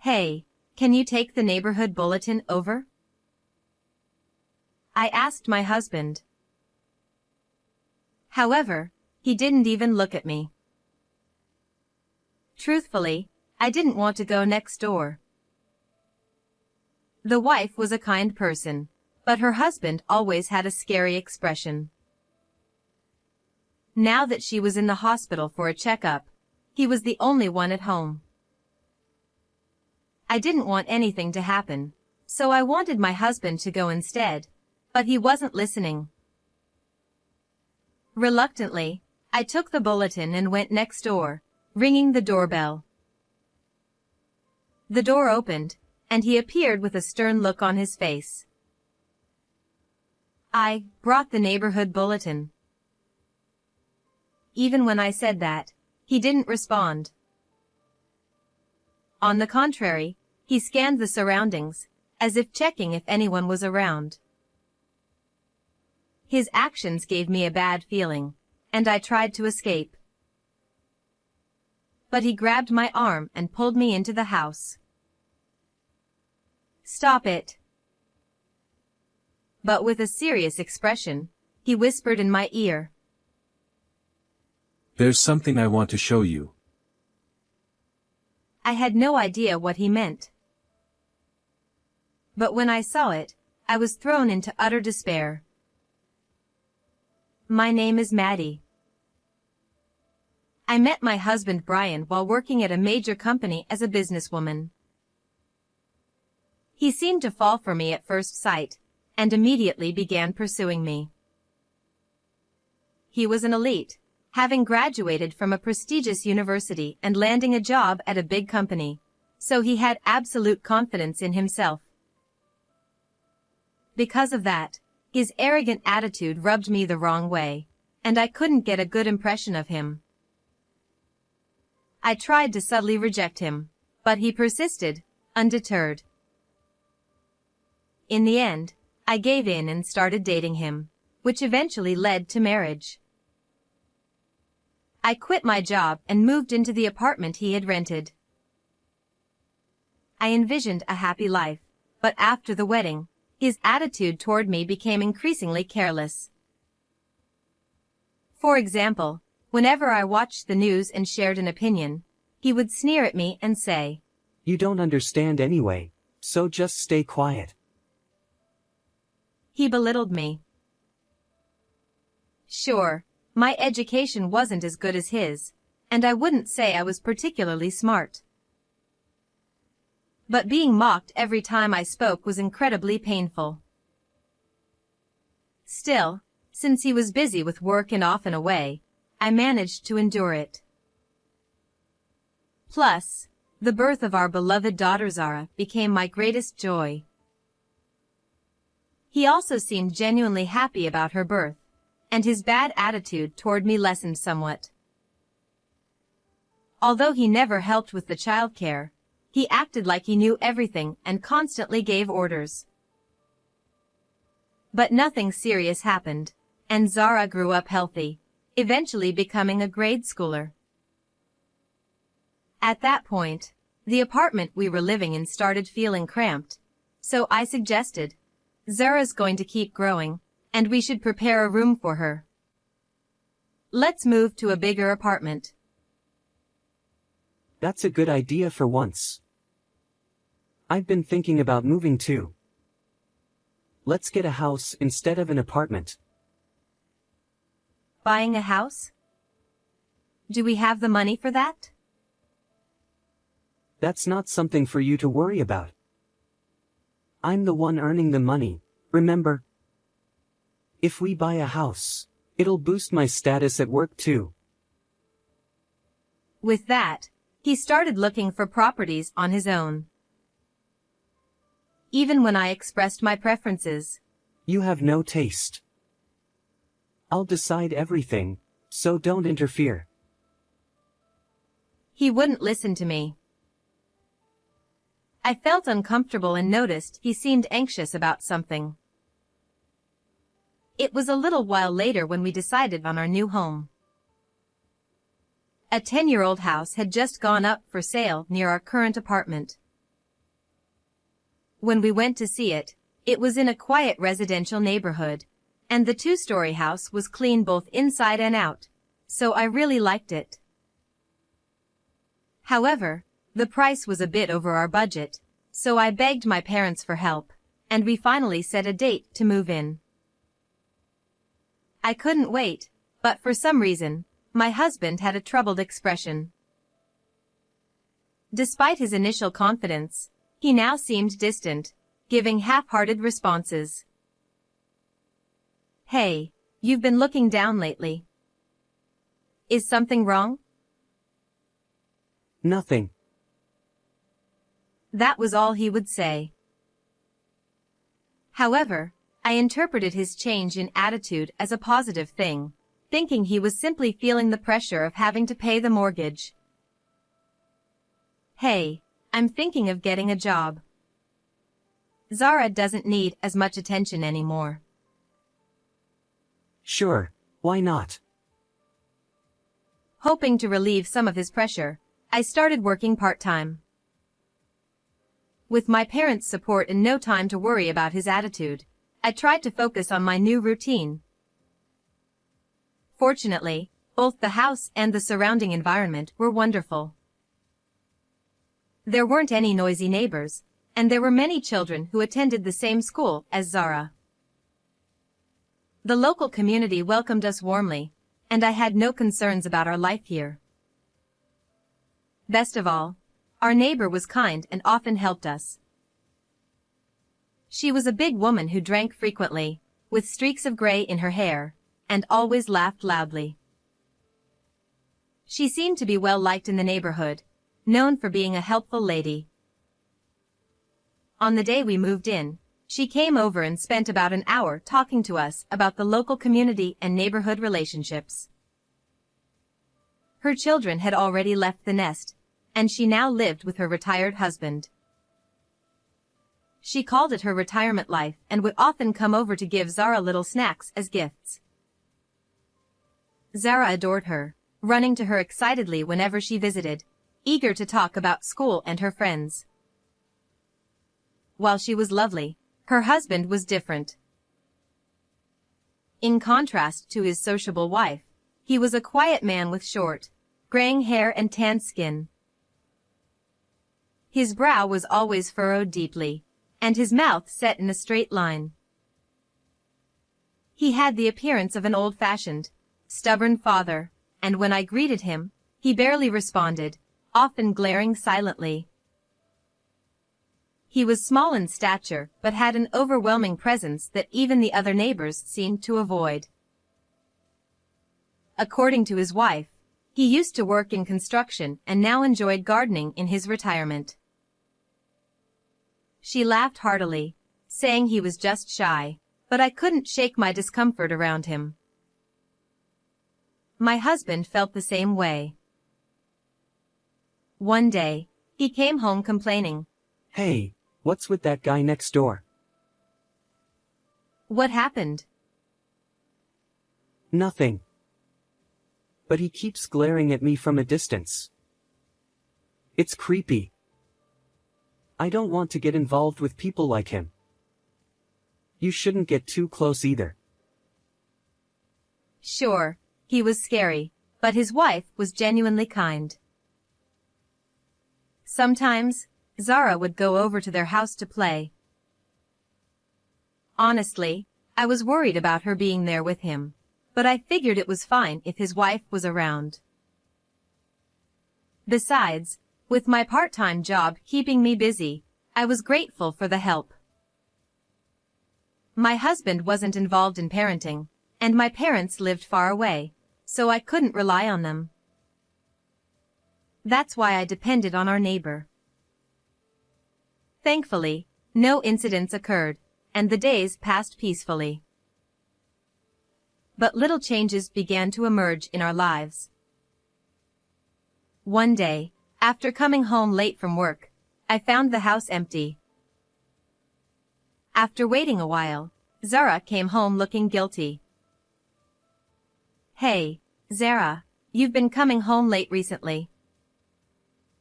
Hey, can you take the neighborhood bulletin over? I asked my husband. However, he didn't even look at me. Truthfully, I didn't want to go next door. The wife was a kind person, but her husband always had a scary expression. Now that she was in the hospital for a checkup, he was the only one at home. I didn't want anything to happen, so I wanted my husband to go instead, but he wasn't listening. Reluctantly, I took the bulletin and went next door, ringing the doorbell. The door opened, and he appeared with a stern look on his face. I brought the neighborhood bulletin. Even when I said that, he didn't respond. On the contrary, he scanned the surroundings, as if checking if anyone was around. His actions gave me a bad feeling, and I tried to escape. But he grabbed my arm and pulled me into the house. "Stop it." But with a serious expression, he whispered in my ear. "There's something I want to show you." I had no idea what he meant. But when I saw it, I was thrown into utter despair. My name is Maddie. I met my husband Brian while working at a major company as a businesswoman. He seemed to fall for me at first sight, and immediately began pursuing me. He was an elite, having graduated from a prestigious university and landing a job at a big company, so he had absolute confidence in himself. Because of that, his arrogant attitude rubbed me the wrong way, and I couldn't get a good impression of him. I tried to subtly reject him, but he persisted, undeterred. In the end, I gave in and started dating him, which eventually led to marriage. I quit my job and moved into the apartment he had rented. I envisioned a happy life, but after the wedding, his attitude toward me became increasingly careless. For example, whenever I watched the news and shared an opinion, he would sneer at me and say, "You don't understand anyway, so just stay quiet." He belittled me. Sure, my education wasn't as good as his, and I wouldn't say I was particularly smart. But being mocked every time I spoke was incredibly painful. Still, since he was busy with work and often away, I managed to endure it. Plus, the birth of our beloved daughter Zara became my greatest joy. He also seemed genuinely happy about her birth, and his bad attitude toward me lessened somewhat. Although he never helped with the childcare, he acted like he knew everything and constantly gave orders. But nothing serious happened, and Zara grew up healthy, eventually becoming a grade schooler. At that point, the apartment we were living in started feeling cramped, so I suggested, "Zara's going to keep growing, and we should prepare a room for her. Let's move to a bigger apartment." That's a good idea for once. I've been thinking about moving too. Let's get a house instead of an apartment. Buying a house? Do we have the money for that? That's not something for you to worry about. I'm the one earning the money, remember? If we buy a house, it'll boost my status at work too. With that, he started looking for properties on his own. Even when I expressed my preferences. You have no taste. I'll decide everything, so don't interfere. He wouldn't listen to me. I felt uncomfortable and noticed he seemed anxious about something. It was a little while later when we decided on our new home. A 10-year-old house had just gone up for sale near our current apartment. When we went to see it, it was in a quiet residential neighborhood, and the two-story house was clean both inside and out, so I really liked it. However, the price was a bit over our budget, so I begged my parents for help, and we finally set a date to move in. I couldn't wait, but for some reason, my husband had a troubled expression. Despite his initial confidence, he now seemed distant, giving half-hearted responses. "Hey, you've been looking down lately. Is something wrong?" Nothing. That was all he would say. However, I interpreted his change in attitude as a positive thing, thinking he was simply feeling the pressure of having to pay the mortgage. "Hey, I'm thinking of getting a job. Zara doesn't need as much attention anymore." Sure, why not? Hoping to relieve some of his pressure, I started working part-time. With my parents' support and no time to worry about his attitude, I tried to focus on my new routine. Fortunately, both the house and the surrounding environment were wonderful. There weren't any noisy neighbors, and there were many children who attended the same school as Zara. The local community welcomed us warmly, and I had no concerns about our life here. Best of all, our neighbor was kind and often helped us. She was a big woman who drank frequently, with streaks of gray in her hair, and always laughed loudly. She seemed to be well liked in the neighborhood, known for being a helpful lady. On the day we moved in, she came over and spent about an hour talking to us about the local community and neighborhood relationships. Her children had already left the nest, and she now lived with her retired husband. She called it her retirement life and would often come over to give Zara little snacks as gifts. Zara adored her, running to her excitedly whenever she visited, eager to talk about school and her friends. While she was lovely, her husband was different. In contrast to his sociable wife, he was a quiet man with short, graying hair and tanned skin. His brow was always furrowed deeply, and his mouth set in a straight line. He had the appearance of an old-fashioned, stubborn father, and when I greeted him, he barely responded, often glaring silently. He was small in stature but had an overwhelming presence that even the other neighbors seemed to avoid. According to his wife, he used to work in construction and now enjoyed gardening in his retirement. She laughed heartily, saying he was just shy, but I couldn't shake my discomfort around him. My husband felt the same way. One day, he came home complaining. "Hey, what's with that guy next door?" "What happened?" "Nothing. But he keeps glaring at me from a distance. It's creepy. I don't want to get involved with people like him. You shouldn't get too close either." Sure, he was scary, but his wife was genuinely kind. Sometimes, Zara would go over to their house to play. Honestly, I was worried about her being there with him, but I figured it was fine if his wife was around. Besides, with my part-time job keeping me busy, I was grateful for the help. My husband wasn't involved in parenting, and my parents lived far away, so I couldn't rely on them. That's why I depended on our neighbor. Thankfully, no incidents occurred, and the days passed peacefully. But little changes began to emerge in our lives. One day, after coming home late from work, I found the house empty. After waiting a while, Zara came home looking guilty. "Hey, Zara, you've been coming home late recently.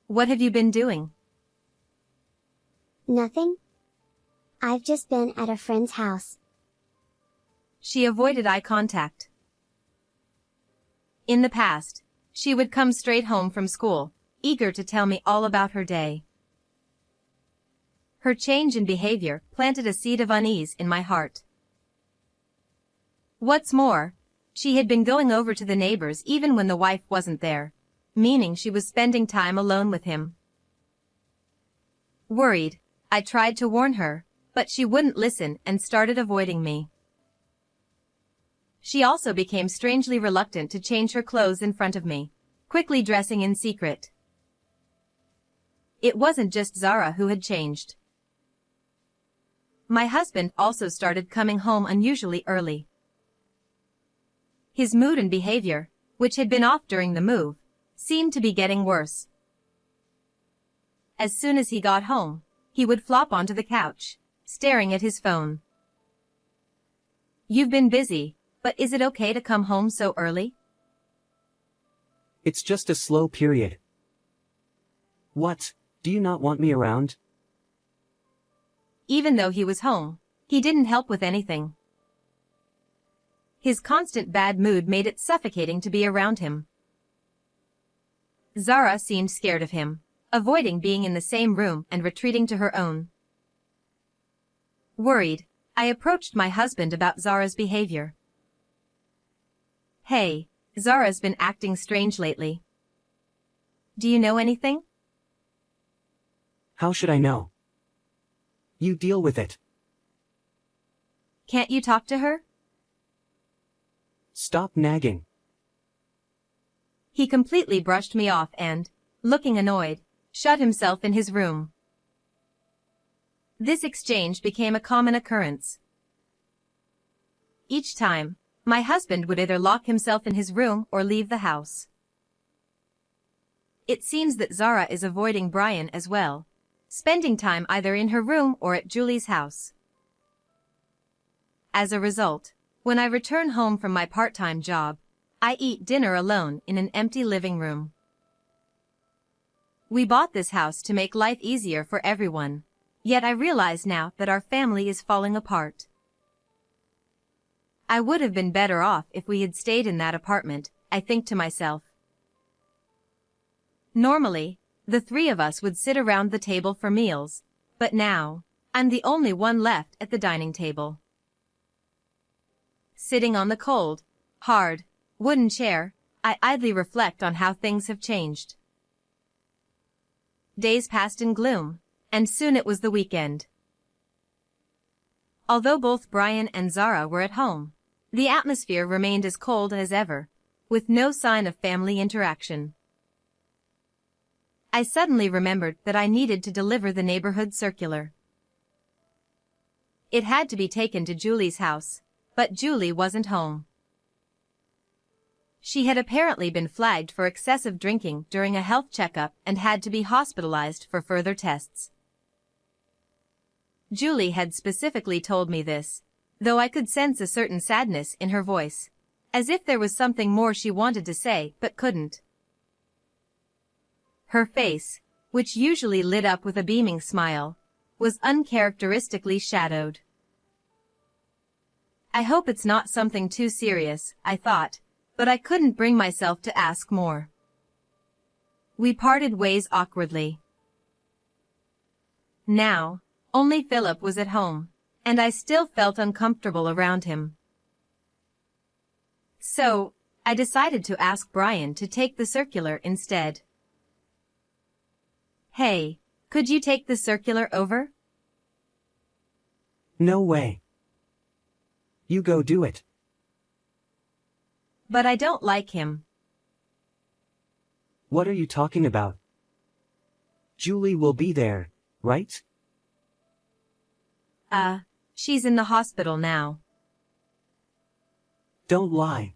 What have you been doing?" Nothing. I've just been at a friend's house. She avoided eye contact. In the past, she would come straight home from school, eager to tell me all about her day. Her change in behavior planted a seed of unease in my heart. What's more, she had been going over to the neighbors even when the wife wasn't there, meaning she was spending time alone with him. Worried, I tried to warn her, but she wouldn't listen and started avoiding me. She also became strangely reluctant to change her clothes in front of me, quickly dressing in secret. It wasn't just Zara who had changed. My husband also started coming home unusually early. His mood and behavior, which had been off during the move, seemed to be getting worse. As soon as he got home, he would flop onto the couch, staring at his phone. "You've been busy, but is it okay to come home so early?" It's just a slow period. What, do you not want me around? Even though he was home, he didn't help with anything. His constant bad mood made it suffocating to be around him. Zara seemed scared of him, avoiding being in the same room and retreating to her own. Worried, I approached my husband about Zara's behavior. "Hey, Zara's been acting strange lately. Do you know anything?" How should I know? You deal with it. "Can't you talk to her?" Stop nagging. He completely brushed me off and, looking annoyed, shut himself in his room. This exchange became a common occurrence. Each time, my husband would either lock himself in his room or leave the house. It seems that Zara is avoiding Brian as well, spending time either in her room or at Julie's house. As a result, when I return home from my part-time job, I eat dinner alone in an empty living room. We bought this house to make life easier for everyone, yet I realize now that our family is falling apart. I would have been better off if we had stayed in that apartment, I think to myself. Normally, the three of us would sit around the table for meals, but now, I'm the only one left at the dining table. Sitting on the cold, hard, wooden chair, I idly reflect on how things have changed. Days passed in gloom, and soon it was the weekend. Although both Brian and Zara were at home, the atmosphere remained as cold as ever, with no sign of family interaction. I suddenly remembered that I needed to deliver the neighborhood circular. It had to be taken to Julie's house, but Julie wasn't home. She had apparently been flagged for excessive drinking during a health checkup and had to be hospitalized for further tests. Julie had specifically told me this, though I could sense a certain sadness in her voice, as if there was something more she wanted to say but couldn't. Her face, which usually lit up with a beaming smile, was uncharacteristically shadowed. I hope it's not something too serious, I thought, but I couldn't bring myself to ask more. We parted ways awkwardly. Now, only Philip was at home, and I still felt uncomfortable around him. So, I decided to ask Brian to take the circular instead. "Hey, could you take the circular over?" No way. You go do it. "But I don't like him." What are you talking about? Julie will be there, right? She's in the hospital now. Don't lie.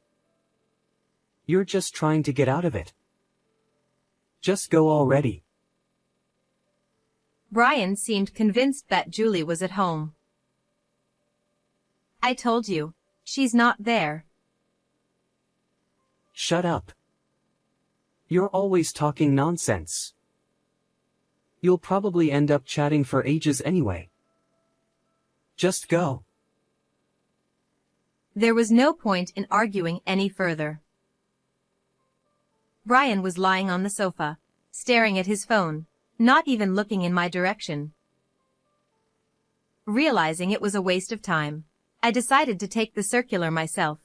You're just trying to get out of it. Just go already. Brian seemed convinced that Julie was at home. "I told you, she's not there." Shut up. You're always talking nonsense. You'll probably end up chatting for ages anyway. Just go. There was no point in arguing any further. Brian was lying on the sofa, staring at his phone, not even looking in my direction. Realizing it was a waste of time, I decided to take the circular myself.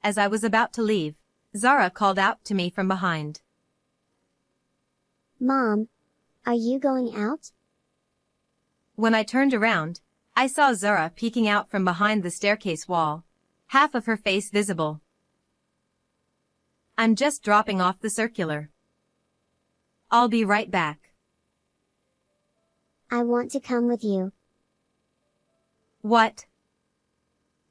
As I was about to leave, Zara called out to me from behind. Mom, are you going out? When I turned around, I saw Zara peeking out from behind the staircase wall, half of her face visible. I'm just dropping off the circular. I'll be right back. I want to come with you. What?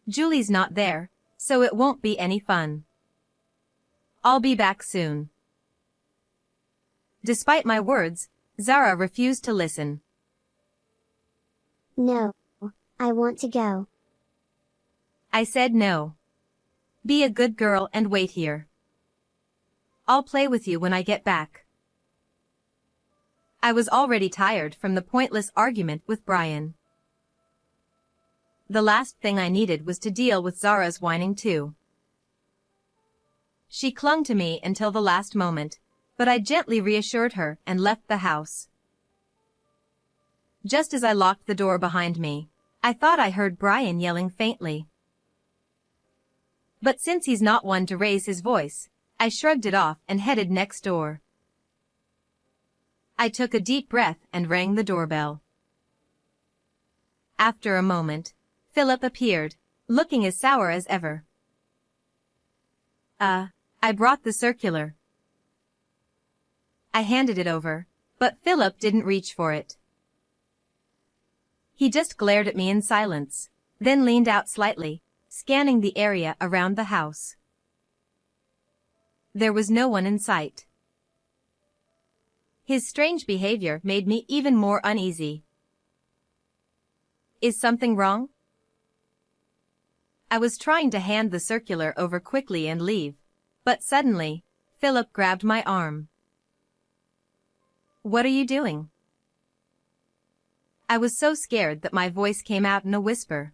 Julie's not there, so it won't be any fun. I'll be back soon. Despite my words, Zara refused to listen. No, I want to go. I said no. Be a good girl and wait here. I'll play with you when I get back. I was already tired from the pointless argument with Brian. The last thing I needed was to deal with Zara's whining too. She clung to me until the last moment, but I gently reassured her and left the house. Just as I locked the door behind me, I thought I heard Brian yelling faintly. But since he's not one to raise his voice, I shrugged it off and headed next door. I took a deep breath and rang the doorbell. After a moment, Philip appeared, looking as sour as ever. I brought the circular. I handed it over, but Philip didn't reach for it. He just glared at me in silence, then leaned out slightly, scanning the area around the house. There was no one in sight. His strange behavior made me even more uneasy. Is something wrong? I was trying to hand the circular over quickly and leave, but suddenly, Philip grabbed my arm. What are you doing? I was so scared that my voice came out in a whisper.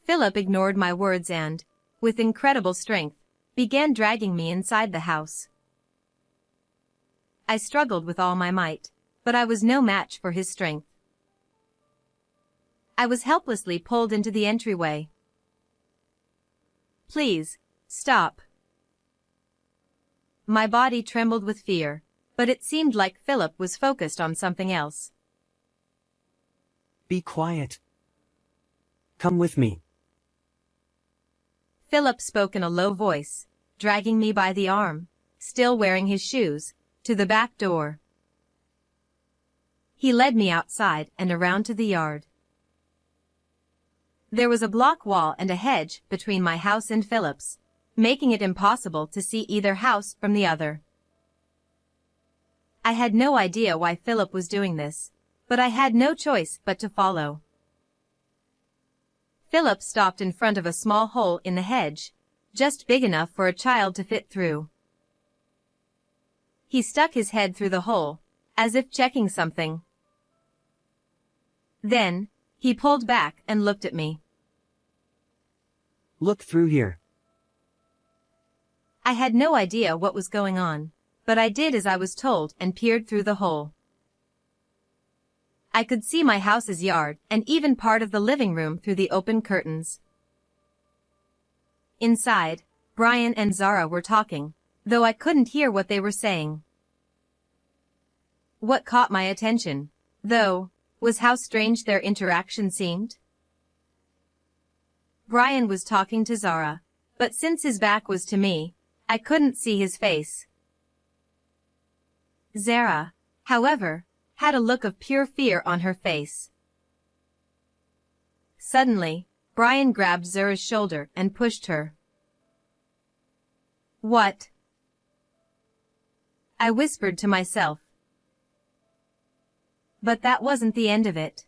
Philip ignored my words and, with incredible strength, began dragging me inside the house. I struggled with all my might, but I was no match for his strength. I was helplessly pulled into the entryway. Please, stop. My body trembled with fear, but it seemed like Philip was focused on something else. Be quiet. Come with me. Philip spoke in a low voice, dragging me by the arm, still wearing his shoes, to the back door. He led me outside and around to the yard. There was a block wall and a hedge between my house and Philip's, making it impossible to see either house from the other. I had no idea why Philip was doing this, but I had no choice but to follow. Philip stopped in front of a small hole in the hedge, just big enough for a child to fit through. He stuck his head through the hole, as if checking something. Then, he pulled back and looked at me. Look through here. I had no idea what was going on, but I did as I was told and peered through the hole. I could see my house's yard and even part of the living room through the open curtains. Inside, Brian and Zara were talking, though I couldn't hear what they were saying. What caught my attention, though, was how strange their interaction seemed. Brian was talking to Zara, but since his back was to me, I couldn't see his face. Zara, however, had a look of pure fear on her face. Suddenly, Brian grabbed Zara's shoulder and pushed her. What? I whispered to myself. But that wasn't the end of it.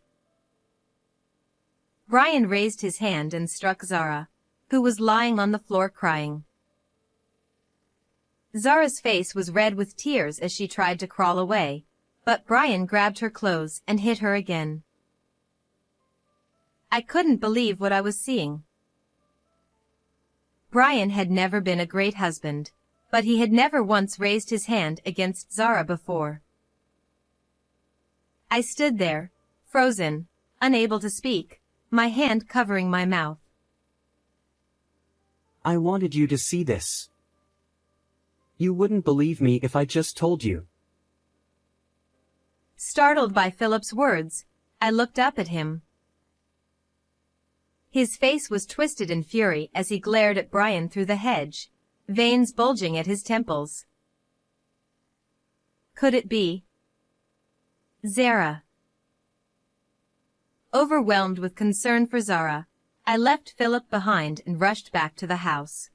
Brian raised his hand and struck Zara, who was lying on the floor crying. Zara's face was red with tears as she tried to crawl away, but Brian grabbed her clothes and hit her again. I couldn't believe what I was seeing. Brian had never been a great husband, but he had never once raised his hand against Zara before. I stood there, frozen, unable to speak, my hand covering my mouth. I wanted you to see this. You wouldn't believe me if I just told you. Startled by Philip's words, I looked up at him. His face was twisted in fury as he glared at Brian through the hedge, veins bulging at his temples. Could it be Zara? Overwhelmed with concern for Zara, I left Philip behind and rushed back to the house.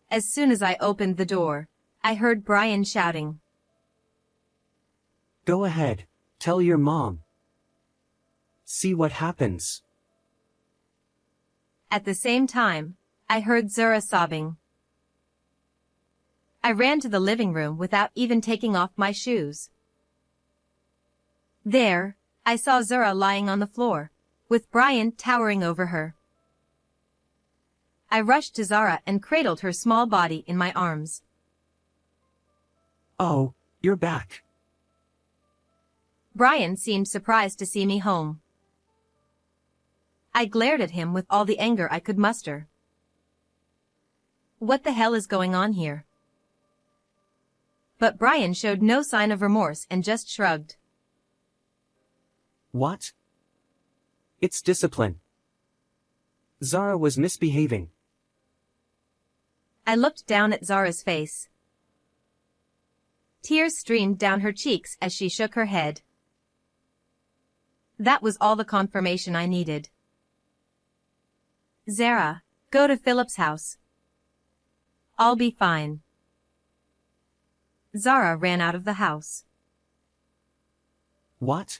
As soon as I opened the door, I heard Brian shouting, Go ahead, tell your mom. See what happens. At the same time, I heard Zara sobbing. I ran to the living room without even taking off my shoes. There, I saw Zara lying on the floor, with Brian towering over her. I rushed to Zara and cradled her small body in my arms. Oh, you're back. Brian seemed surprised to see me home. I glared at him with all the anger I could muster. What the hell is going on here? But Brian showed no sign of remorse and just shrugged. What? It's discipline. Zara was misbehaving. I looked down at Zara's face. Tears streamed down her cheeks as she shook her head. That was all the confirmation I needed. Zara, go to Philip's house. I'll be fine. Zara ran out of the house. What?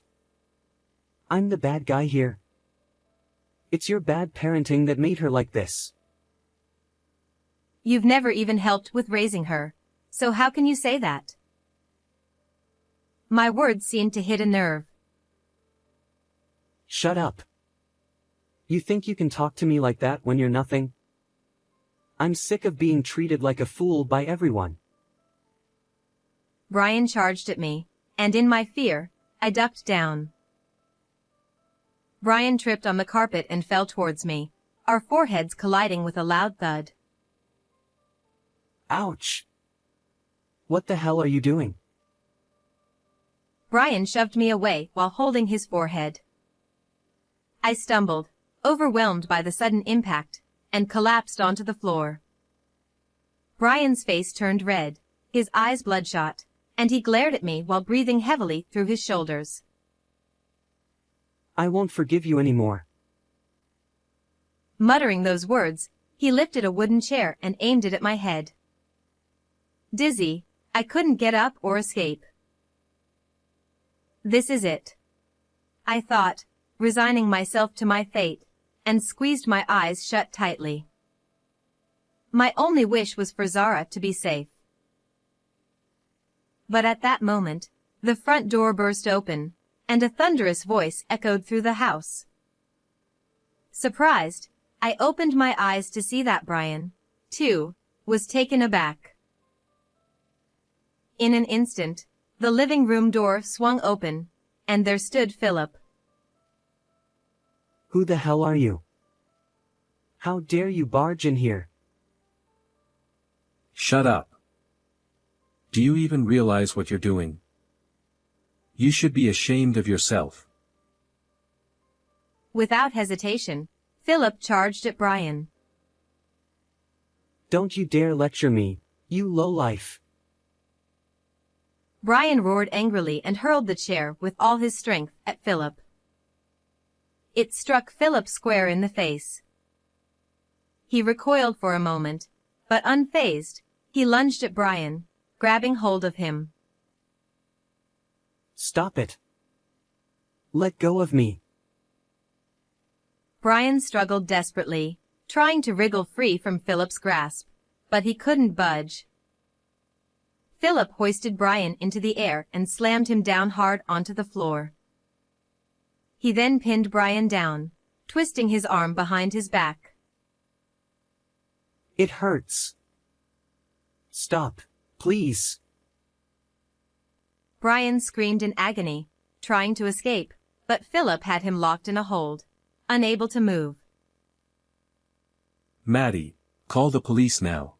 I'm the bad guy here. It's your bad parenting that made her like this. You've never even helped with raising her, so how can you say that? My words seemed to hit a nerve. Shut up. You think you can talk to me like that when you're nothing? I'm sick of being treated like a fool by everyone. Brian charged at me, and in my fear, I ducked down. Brian tripped on the carpet and fell towards me, our foreheads colliding with a loud thud. Ouch! What the hell are you doing? Brian shoved me away while holding his forehead. I stumbled, overwhelmed by the sudden impact, and collapsed onto the floor. Brian's face turned red, his eyes bloodshot, and he glared at me while breathing heavily through his shoulders. I won't forgive you anymore. Muttering those words, he lifted a wooden chair and aimed it at my head. Dizzy, I couldn't get up or escape. This is it, I thought, resigning myself to my fate, and squeezed my eyes shut tightly. My only wish was for Zara to be safe. But at that moment, the front door burst open, and a thunderous voice echoed through the house. Surprised, I opened my eyes to see that Brian, too, was taken aback. In an instant, the living room door swung open, and there stood Philip. Who the hell are you? How dare you barge in here? Shut up. Do you even realize what you're doing? You should be ashamed of yourself. Without hesitation, Philip charged at Brian. Don't you dare lecture me, you lowlife. Brian roared angrily and hurled the chair with all his strength at Philip. It struck Philip square in the face. He recoiled for a moment, but unfazed, he lunged at Brian, grabbing hold of him. Stop it. Let go of me. Brian struggled desperately, trying to wriggle free from Philip's grasp, but he couldn't budge. Philip hoisted Brian into the air and slammed him down hard onto the floor. He then pinned Brian down, twisting his arm behind his back. It hurts. Stop, please. Brian screamed in agony, trying to escape, but Philip had him locked in a hold, unable to move. Maddie, call the police now.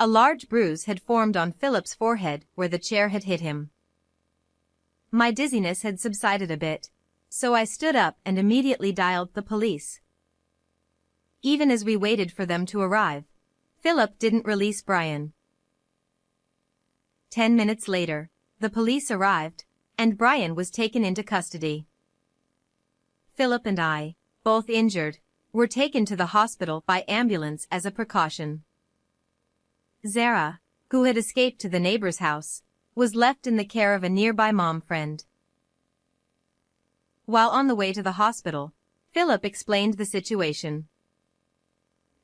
A large bruise had formed on Philip's forehead where the chair had hit him. My dizziness had subsided a bit, so I stood up and immediately dialed the police. Even as we waited for them to arrive, Philip didn't release Brian. 10 minutes later, the police arrived, and Brian was taken into custody. Philip and I, both injured, were taken to the hospital by ambulance as a precaution. Zara, who had escaped to the neighbor's house, was left in the care of a nearby mom friend. While on the way to the hospital, Philip explained the situation.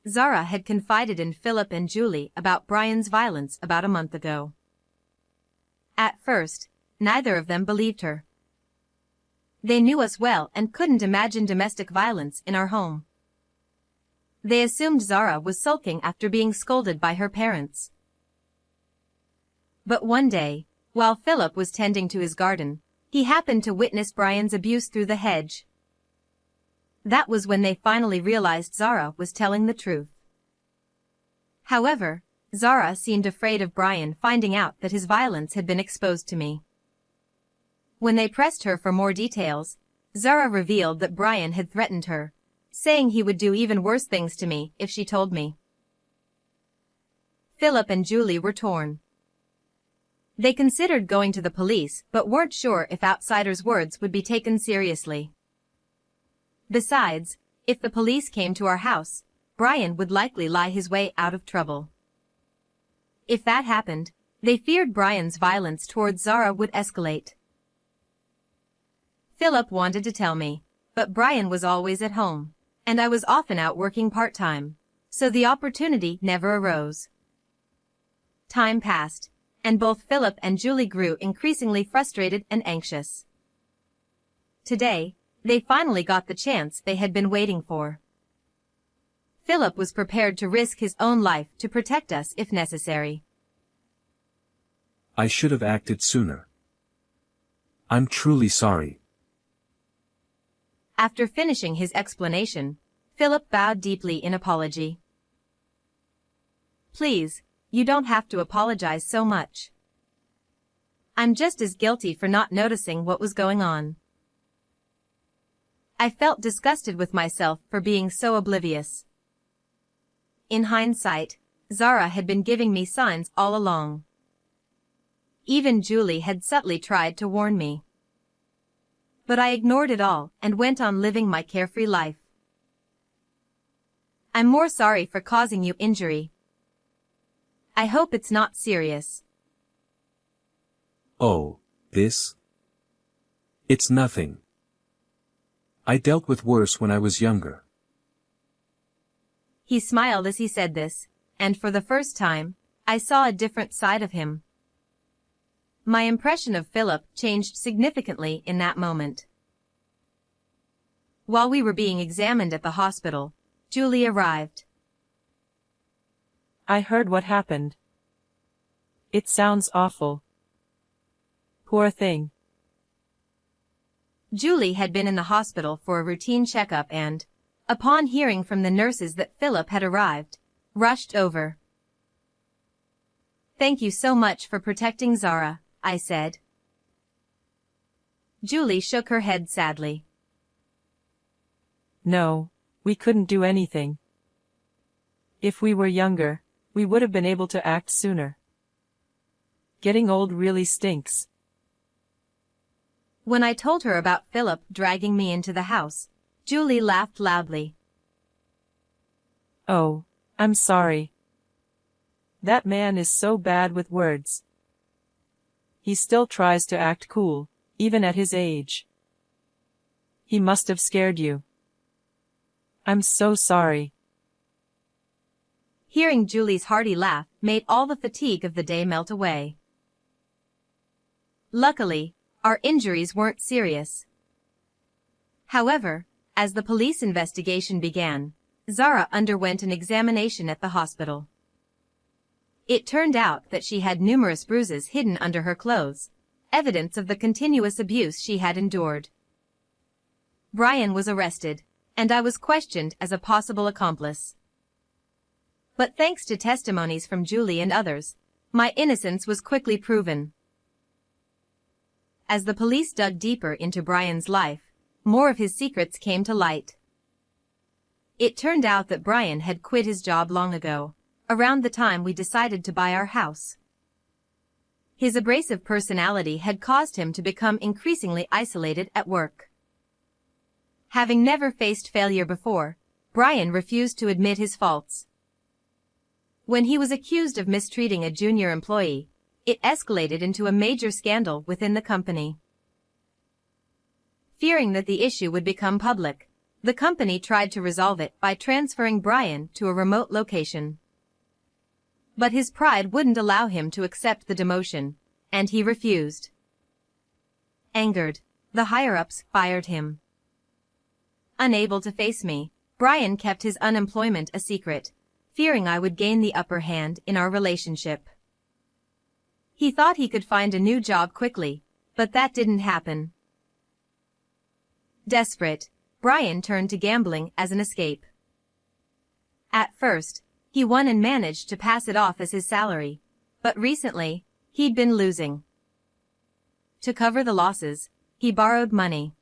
Zara had confided in Philip and Julie about Brian's violence about a month ago. At first, neither of them believed her. They knew us well and couldn't imagine domestic violence in our home. They assumed Zara was sulking after being scolded by her parents. But one day, while Philip was tending to his garden, he happened to witness Brian's abuse through the hedge. That was when they finally realized Zara was telling the truth. However, Zara seemed afraid of Brian finding out that his violence had been exposed to me. When they pressed her for more details, Zara revealed that Brian had threatened her, saying he would do even worse things to me if she told me. Philip and Julie were torn. They considered going to the police but weren't sure if outsiders' words would be taken seriously. Besides, if the police came to our house, Brian would likely lie his way out of trouble. If that happened, they feared Brian's violence towards Zara would escalate. Philip wanted to tell me, but Brian was always at home, and I was often out working part-time, so the opportunity never arose. Time passed, and both Philip and Julie grew increasingly frustrated and anxious. Today, they finally got the chance they had been waiting for. Philip was prepared to risk his own life to protect us if necessary. I should have acted sooner. I'm truly sorry. After finishing his explanation, Philip bowed deeply in apology. Please, you don't have to apologize so much. I'm just as guilty for not noticing what was going on. I felt disgusted with myself for being so oblivious. In hindsight, Zara had been giving me signs all along. Even Julie had subtly tried to warn me. But I ignored it all and went on living my carefree life. I'm more sorry for causing you injury. I hope it's not serious. Oh, this? It's nothing. I dealt with worse when I was younger. He smiled as he said this, and for the first time, I saw a different side of him. My impression of Philip changed significantly in that moment. While we were being examined at the hospital, Julie arrived. I heard what happened. It sounds awful. Poor thing. Julie had been in the hospital for a routine checkup and, upon hearing from the nurses that Philip had arrived, rushed over. Thank you so much for protecting Zara, I said. Julie shook her head sadly. No, we couldn't do anything. If we were younger, we would have been able to act sooner. Getting old really stinks. When I told her about Philip dragging me into the house, Julie laughed loudly. Oh, I'm sorry. That man is so bad with words. He still tries to act cool, even at his age. He must have scared you. I'm so sorry. Hearing Julie's hearty laugh made all the fatigue of the day melt away. Luckily, our injuries weren't serious. However, as the police investigation began, Zara underwent an examination at the hospital. It turned out that she had numerous bruises hidden under her clothes, evidence of the continuous abuse she had endured. Brian was arrested, and I was questioned as a possible accomplice. But thanks to testimonies from Julie and others, my innocence was quickly proven. As the police dug deeper into Brian's life, more of his secrets came to light. It turned out that Brian had quit his job long ago, around the time we decided to buy our house. His abrasive personality had caused him to become increasingly isolated at work. Having never faced failure before, Brian refused to admit his faults. When he was accused of mistreating a junior employee, it escalated into a major scandal within the company. Fearing that the issue would become public, the company tried to resolve it by transferring Brian to a remote location. But his pride wouldn't allow him to accept the demotion, and he refused. Angered, the higher-ups fired him. Unable to face me, Brian kept his unemployment a secret, fearing I would gain the upper hand in our relationship. He thought he could find a new job quickly, but that didn't happen. Desperate, Brian turned to gambling as an escape. At first, he won and managed to pass it off as his salary, but recently, he'd been losing. To cover the losses, he borrowed money.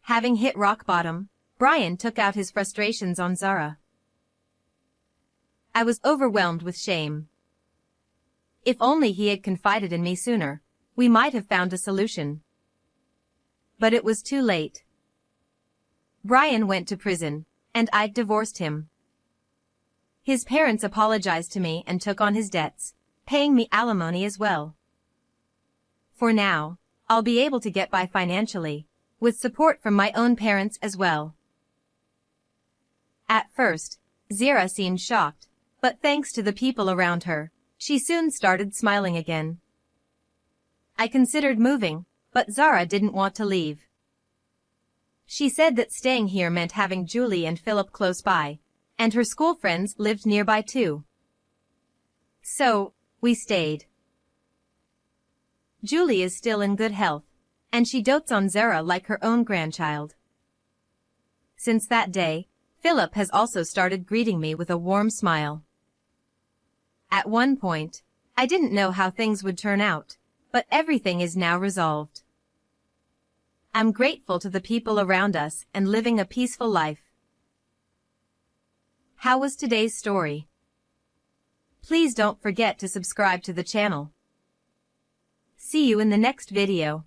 Having hit rock bottom, Brian took out his frustrations on Zara. I was overwhelmed with shame. If only he had confided in me sooner, we might have found a solution. But it was too late. Brian went to prison, and I'd divorced him. His parents apologized to me and took on his debts, paying me alimony as well. For now, I'll be able to get by financially, with support from my own parents as well. At first, Zara seemed shocked, but thanks to the people around her, she soon started smiling again. I considered moving, but Zara didn't want to leave. She said that staying here meant having Julie and Philip close by, and her school friends lived nearby too. So, we stayed. Julie is still in good health, and she dotes on Zara like her own grandchild. Since that day, Philip has also started greeting me with a warm smile. At one point, I didn't know how things would turn out, but everything is now resolved. I'm grateful to the people around us and living a peaceful life. How was today's story? Please don't forget to subscribe to the channel. See you in the next video.